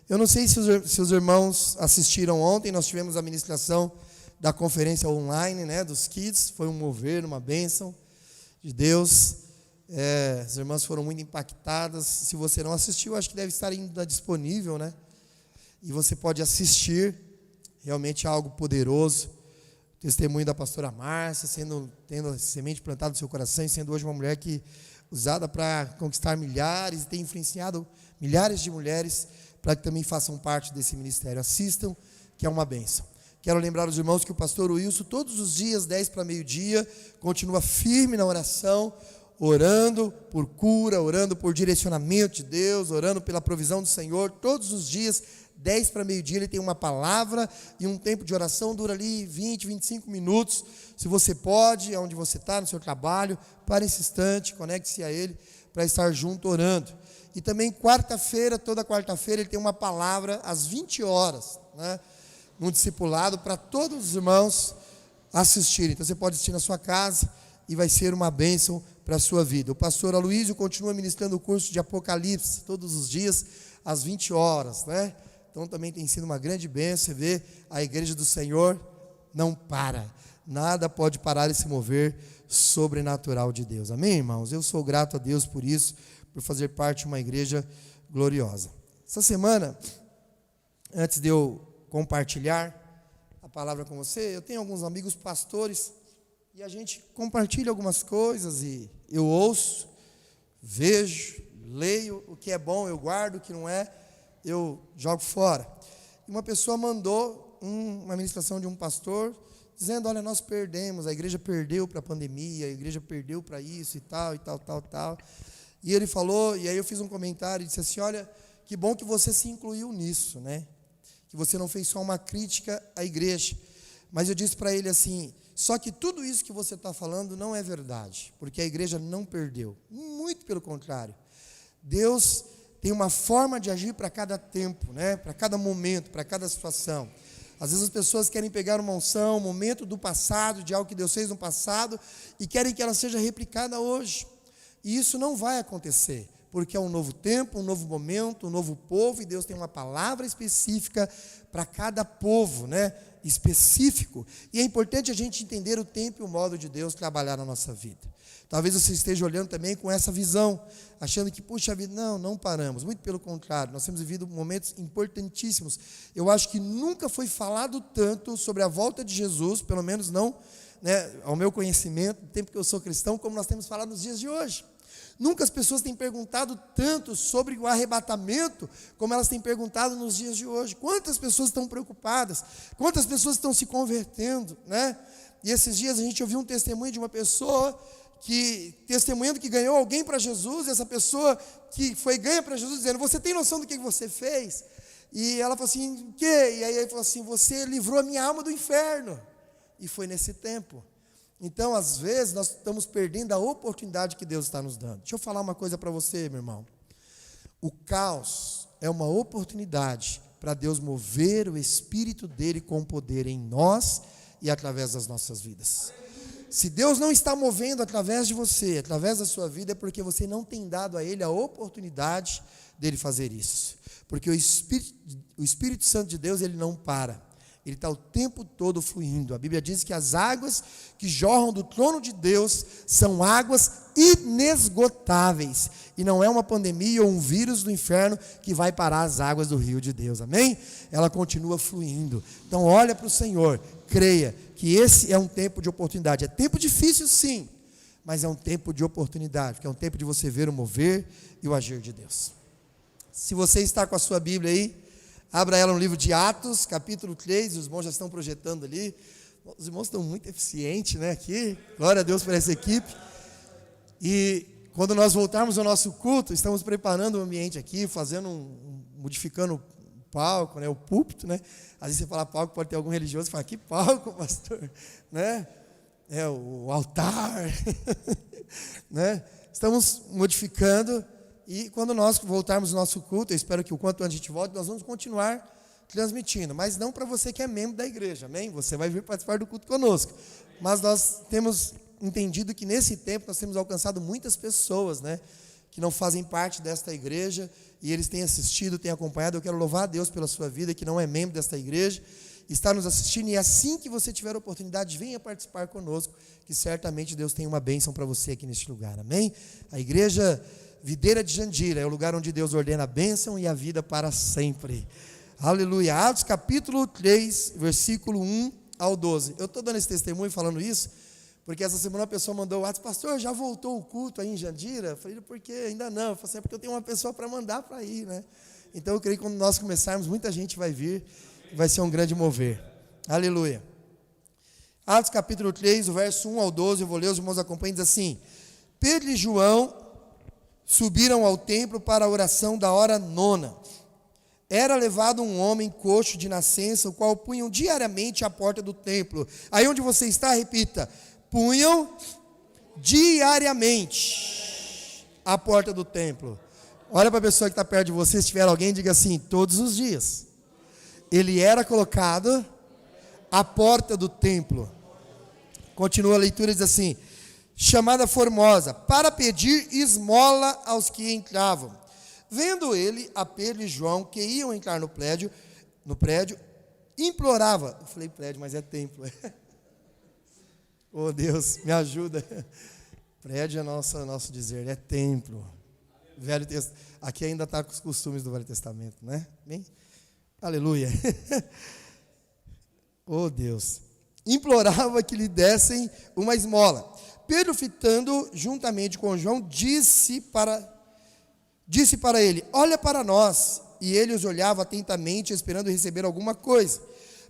Eu não sei se os irmãos assistiram ontem, nós tivemos a ministração da conferência online, né, dos Kids, foi um mover, uma bênção de Deus. As irmãs foram muito impactadas. Se você não assistiu, acho que deve estar ainda disponível, né? E você pode assistir, realmente é algo poderoso. O testemunho da pastora Márcia, tendo a semente plantada no seu coração, e sendo hoje uma mulher que usada para conquistar milhares, e tem influenciado milhares de mulheres para que também façam parte desse ministério. Assistam, que é uma bênção. Quero lembrar os irmãos que o pastor Wilson, todos os dias, 10 para meio-dia, continua firme na oração, orando por cura, orando por direcionamento de Deus, orando pela provisão do Senhor. Todos os dias, 10 para meio-dia, ele tem uma palavra e um tempo de oração, dura ali 20, 25 minutos. Se você pode, onde você está, no seu trabalho, pare esse instante, conecte-se a ele para estar junto orando. E também quarta-feira, toda quarta-feira, ele tem uma palavra às 20 horas, né, no discipulado, para todos os irmãos assistirem. Então você pode assistir na sua casa e vai ser uma bênção para a sua vida. O pastor Aloísio continua ministrando o curso de Apocalipse, todos os dias, às 20 horas, né? Então também tem sido uma grande bênção. Você vê, a igreja do Senhor não para. Nada pode parar esse mover sobrenatural de Deus. Amém, irmãos? Eu sou grato a Deus por isso, por fazer parte de uma igreja gloriosa. Essa semana, antes de eu compartilhar a palavra com você, eu tenho alguns amigos pastores e a gente compartilha algumas coisas e eu ouço, vejo, leio, o que é bom eu guardo, o que não é eu jogo fora. E uma pessoa mandou uma ministração de um pastor dizendo: olha, nós perdemos, a igreja perdeu para a pandemia, a igreja perdeu para isso e tal, e tal, tal, tal. E ele falou, e aí eu fiz um comentário e disse assim: olha, que bom que você se incluiu nisso, né? Que você não fez só uma crítica à igreja. Mas eu disse para ele assim: só que tudo isso que você está falando não é verdade, porque a igreja não perdeu. Muito pelo contrário. Deus tem uma forma de agir para cada tempo, né? Para cada momento, para cada situação. Às vezes as pessoas querem pegar uma unção, um momento do passado, de algo que Deus fez no passado, e querem que ela seja replicada hoje. E isso não vai acontecer, porque é um novo tempo, um novo momento, um novo povo, e Deus tem uma palavra específica para cada povo, né? Específico. E é importante a gente entender o tempo e o modo de Deus trabalhar na nossa vida. Talvez você esteja olhando também com essa visão, achando que, puxa vida, não paramos. Muito pelo contrário, nós temos vivido momentos importantíssimos. Eu acho que nunca foi falado tanto sobre a volta de Jesus, pelo menos não, né, ao meu conhecimento, no tempo que eu sou cristão, como nós temos falado nos dias de hoje. Nunca as pessoas têm perguntado tanto sobre o arrebatamento como elas têm perguntado nos dias de hoje. Quantas pessoas estão preocupadas? Quantas pessoas estão se convertendo, né? E esses dias a gente ouviu um testemunho de uma pessoa testemunhando que ganhou alguém para Jesus, e essa pessoa que foi ganha para Jesus, dizendo: você tem noção do que você fez? E ela falou assim: o quê? E aí ele falou assim: você livrou a minha alma do inferno. E foi nesse tempo. Então, às vezes, nós estamos perdendo a oportunidade que Deus está nos dando. Deixa eu falar uma coisa para você, meu irmão. O caos é uma oportunidade para Deus mover o Espírito dele com poder em nós e através das nossas vidas. Se Deus não está movendo através de você, através da sua vida, é porque você não tem dado a Ele a oportunidade dele fazer isso. Porque o Espírito Santo de Deus, ele não para. Ele está o tempo todo fluindo. A Bíblia diz que as águas que jorram do trono de Deus são águas inesgotáveis. E não é uma pandemia ou um vírus do inferno que vai parar as águas do rio de Deus. Amém? Ela continua fluindo. Então olha para o Senhor, creia que esse é um tempo de oportunidade. É tempo difícil, sim, mas é um tempo de oportunidade, porque é um tempo de você ver o mover e o agir de Deus. Se você está com a sua Bíblia aí, abra ela no livro de Atos, capítulo 3, os irmãos já estão projetando ali. Os irmãos estão muito eficientes, né, aqui. Glória a Deus por essa equipe. E quando nós voltarmos ao nosso culto, estamos preparando o ambiente aqui, modificando o palco, né, o púlpito, né. Às vezes você fala palco, pode ter algum religioso que fala: que palco, pastor? Né? O altar. Né? Estamos modificando. E quando nós voltarmos ao nosso culto, eu espero que o quanto antes a gente volte, nós vamos continuar transmitindo, mas não para você que é membro da igreja, amém? Você vai vir participar do culto conosco, mas nós temos entendido que nesse tempo nós temos alcançado muitas pessoas, né, que não fazem parte desta igreja, e eles têm assistido, têm acompanhado. Eu quero louvar a Deus pela sua vida, que não é membro desta igreja, está nos assistindo, e assim que você tiver a oportunidade, venha participar conosco, que certamente Deus tem uma bênção para você aqui neste lugar, amém? A igreja Videira de Jandira é o lugar onde Deus ordena a bênção e a vida para sempre, aleluia. Atos capítulo 3, versículo 1 ao 12, eu estou dando esse testemunho falando isso, porque essa semana a pessoa mandou o WhatsApp: pastor, já voltou o culto aí em Jandira? Eu falei: por quê? Ainda não. Eu falei assim: é porque eu tenho uma pessoa para mandar para ir, né? Então eu creio que quando nós começarmos, muita gente vai vir, vai ser um grande mover, aleluia. Atos capítulo 3, o verso 1 ao 12, eu vou ler, os irmãos acompanhem, diz assim: Pedro e João subiram ao templo para a oração da hora 9. Era levado um homem coxo de nascença, o qual punham diariamente à porta do templo. Aí onde você está, repita: punham diariamente à porta do templo. Olha para a pessoa que está perto de você, se tiver alguém, diga assim: todos os dias. Ele era colocado à porta do templo. Continua a leitura, diz assim: chamada Formosa, para pedir esmola aos que entravam. Vendo ele a Pedro e João, que iam entrar no prédio, implorava. Eu falei prédio, mas é templo. Oh Deus, me ajuda. Prédio é nosso dizer, é templo. Velho aqui ainda está com os costumes do Velho Testamento, né? Bem? Aleluia. Oh Deus. Implorava que lhe dessem uma esmola. Pedro, fitando juntamente com João, disse para ele: olha para nós. E ele os olhava atentamente, esperando receber alguma coisa.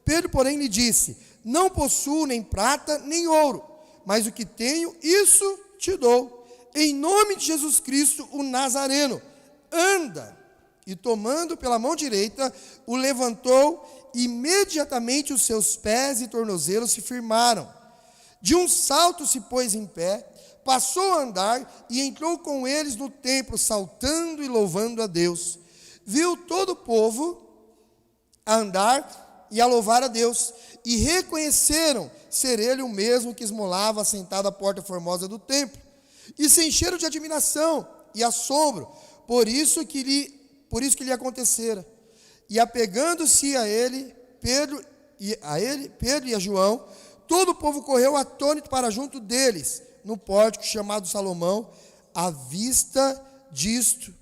Pedro, porém, lhe disse: não possuo nem prata nem ouro, mas o que tenho, isso te dou. Em nome de Jesus Cristo, o Nazareno, anda. E tomando pela mão direita, o levantou, e imediatamente os seus pés e tornozelos se firmaram. De um salto se pôs em pé, passou a andar e entrou com eles no templo, saltando e louvando a Deus. Viu todo o povo a andar e a louvar a Deus, e reconheceram ser ele o mesmo que esmolava sentado à porta formosa do templo, e se encheram de admiração e assombro, por isso que lhe acontecera. E apegando-se a ele, Pedro e a João, todo o povo correu atônito para junto deles, no pórtico chamado Salomão. À vista disto,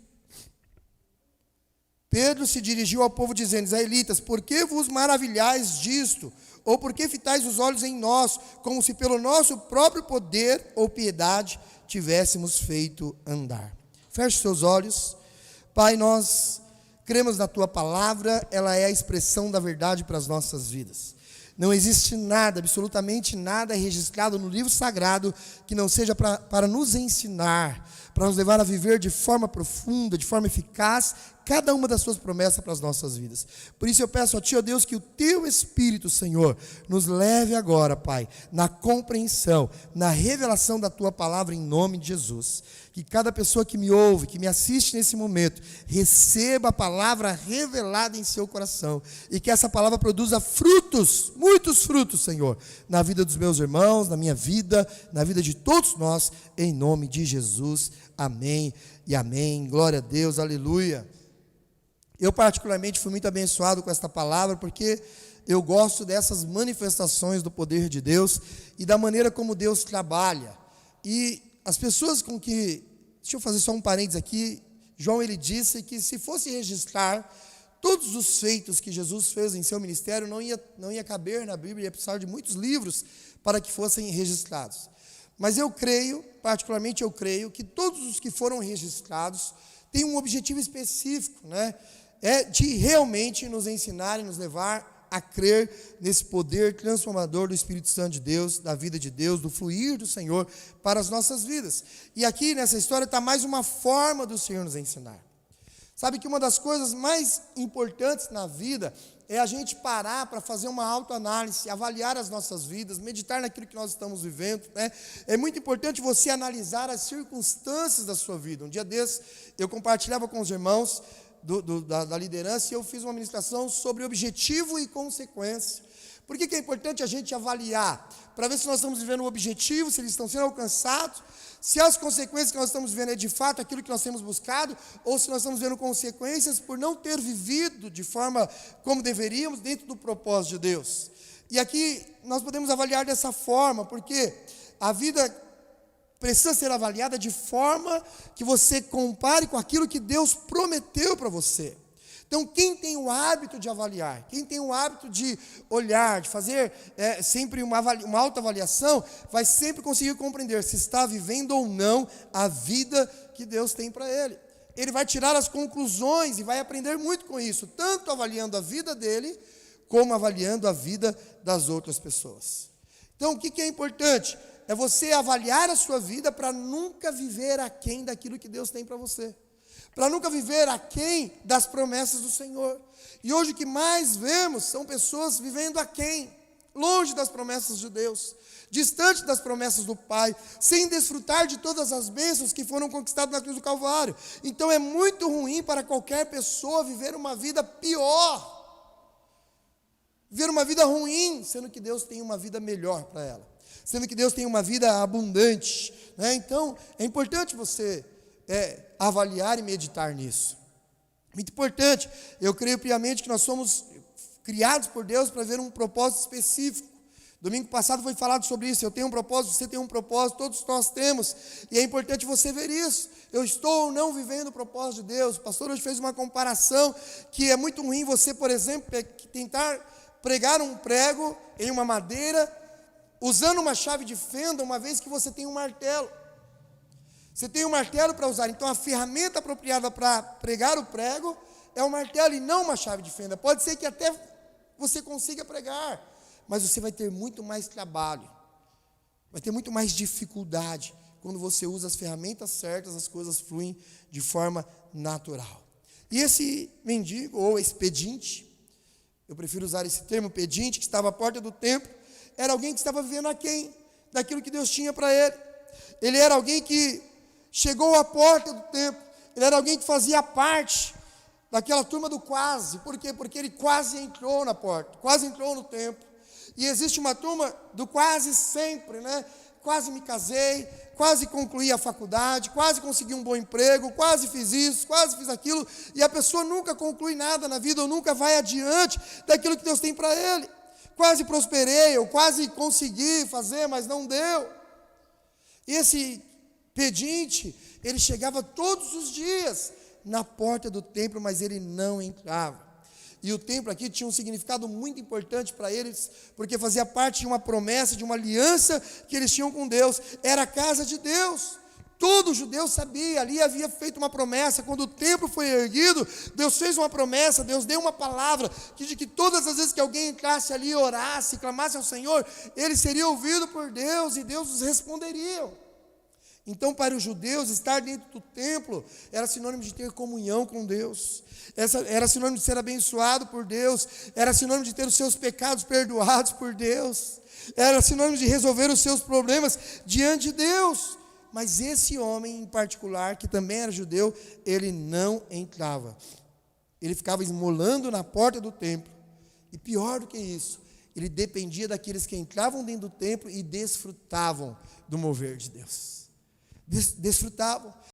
Pedro se dirigiu ao povo dizendo: israelitas, por que vos maravilhais disto? Ou por que fitais os olhos em nós, como se pelo nosso próprio poder ou piedade tivéssemos feito andar? Feche seus olhos. Pai, nós cremos na Tua palavra, ela é a expressão da verdade para as nossas vidas. Não existe nada, absolutamente nada registrado no livro sagrado que não seja para nos ensinar, para nos levar a viver de forma profunda, de forma eficaz, cada uma das suas promessas para as nossas vidas. Por isso eu peço a Ti, ó Deus, que o Teu Espírito, Senhor, nos leve agora, Pai, na compreensão, na revelação da Tua palavra em nome de Jesus. Que cada pessoa que me ouve, que me assiste nesse momento, receba a palavra revelada em seu coração, e que essa palavra produza frutos, muitos frutos, Senhor, na vida dos meus irmãos, na minha vida, na vida de todos nós, em nome de Jesus. Amém e amém. Glória a Deus, aleluia. Eu particularmente fui muito abençoado com esta palavra, porque eu gosto dessas manifestações do poder de Deus e da maneira como Deus trabalha. E as pessoas com que, deixa eu fazer só um parênteses aqui, João ele disse que se fosse registrar todos os feitos que Jesus fez em seu ministério, não ia caber na Bíblia, ia precisar de muitos livros para que fossem registrados. Mas eu creio, particularmente eu creio, que todos os que foram registrados têm um objetivo específico, né? É de realmente nos ensinar e nos levar a crer nesse poder transformador do Espírito Santo de Deus, da vida de Deus, do fluir do Senhor para as nossas vidas. E aqui nessa história está mais uma forma do Senhor nos ensinar. Sabe que uma das coisas mais importantes na vida é a gente parar para fazer uma autoanálise, avaliar as nossas vidas, meditar naquilo que nós estamos vivendo, né? É muito importante você analisar as circunstâncias da sua vida. Um dia desses, eu compartilhava com os irmãos da liderança, e eu fiz uma ministração sobre objetivo e consequência, Por que é importante a gente avaliar? Para ver se nós estamos vivendo o objetivo, se eles estão sendo alcançados, se as consequências que nós estamos vivendo é de fato aquilo que nós temos buscado, ou se nós estamos vendo consequências por não ter vivido de forma como deveríamos dentro do propósito de Deus. E aqui nós podemos avaliar dessa forma, porque a vida precisa ser avaliada de forma que você compare com aquilo que Deus prometeu para você. Então, quem tem o hábito de avaliar, quem tem o hábito de olhar, de fazer sempre uma autoavaliação, vai sempre conseguir compreender se está vivendo ou não a vida que Deus tem para ele. Ele vai tirar as conclusões e vai aprender muito com isso, tanto avaliando a vida dele, como avaliando a vida das outras pessoas. Então, o que é importante? É você avaliar a sua vida para nunca viver aquém daquilo que Deus tem para você. Para nunca viver aquém das promessas do Senhor. E hoje o que mais vemos são pessoas vivendo aquém, longe das promessas de Deus, distante das promessas do Pai, sem desfrutar de todas as bênçãos que foram conquistadas na cruz do Calvário. Então é muito ruim para qualquer pessoa viver uma vida pior, viver uma vida ruim, sendo que Deus tem uma vida melhor para ela, sendo que Deus tem uma vida abundante, né? Então é importante você avaliar e meditar nisso. Muito importante. Eu creio piamente que nós somos criados por Deus para ver um propósito específico. Domingo passado foi falado sobre isso. Eu tenho um propósito, você tem um propósito, todos nós temos. E é importante você ver isso. Eu estou ou não vivendo o propósito de Deus. O pastor hoje fez uma comparação que é muito ruim você, por exemplo, tentar pregar um prego em uma madeira usando uma chave de fenda, uma vez que você tem um martelo. Você tem um martelo para usar, então a ferramenta apropriada para pregar o prego é o martelo e não uma chave de fenda. Pode ser que até você consiga pregar, mas você vai ter muito mais trabalho, vai ter muito mais dificuldade. Quando você usa as ferramentas certas, as coisas fluem de forma natural. E esse mendigo, ou esse pedinte, eu prefiro usar esse termo, pedinte, que estava à porta do templo, era alguém que estava vivendo aquém daquilo que Deus tinha para ele. Ele era alguém que chegou à porta do templo, ele era alguém que fazia parte daquela turma do quase. Por quê? Porque ele quase entrou na porta, quase entrou no templo. E existe uma turma do quase sempre, né? Quase me casei, quase concluí a faculdade, quase consegui um bom emprego, quase fiz isso, quase fiz aquilo, e a pessoa nunca conclui nada na vida, ou nunca vai adiante daquilo que Deus tem para ele. Quase prosperei, eu quase consegui fazer, mas não deu. E esse pedinte, ele chegava todos os dias na porta do templo, mas ele não entrava. E o templo aqui tinha um significado muito importante para eles, porque fazia parte de uma promessa, de uma aliança que eles tinham com Deus. Era a casa de Deus. Todo judeu sabia, ali havia feito uma promessa. Quando o templo foi erguido, Deus fez uma promessa, Deus deu uma palavra, de que todas as vezes que alguém entrasse ali, orasse, clamasse ao Senhor, ele seria ouvido por Deus e Deus os responderia. Então, para os judeus, estar dentro do templo era sinônimo de ter comunhão com Deus, era sinônimo de ser abençoado por Deus, era sinônimo de ter os seus pecados perdoados por Deus, era sinônimo de resolver os seus problemas diante de Deus. Mas esse homem em particular, que também era judeu, ele não entrava. Ele ficava esmolando na porta do templo. E pior do que isso, ele dependia daqueles que entravam dentro do templo e desfrutavam do mover de Deus. Desfrutavam.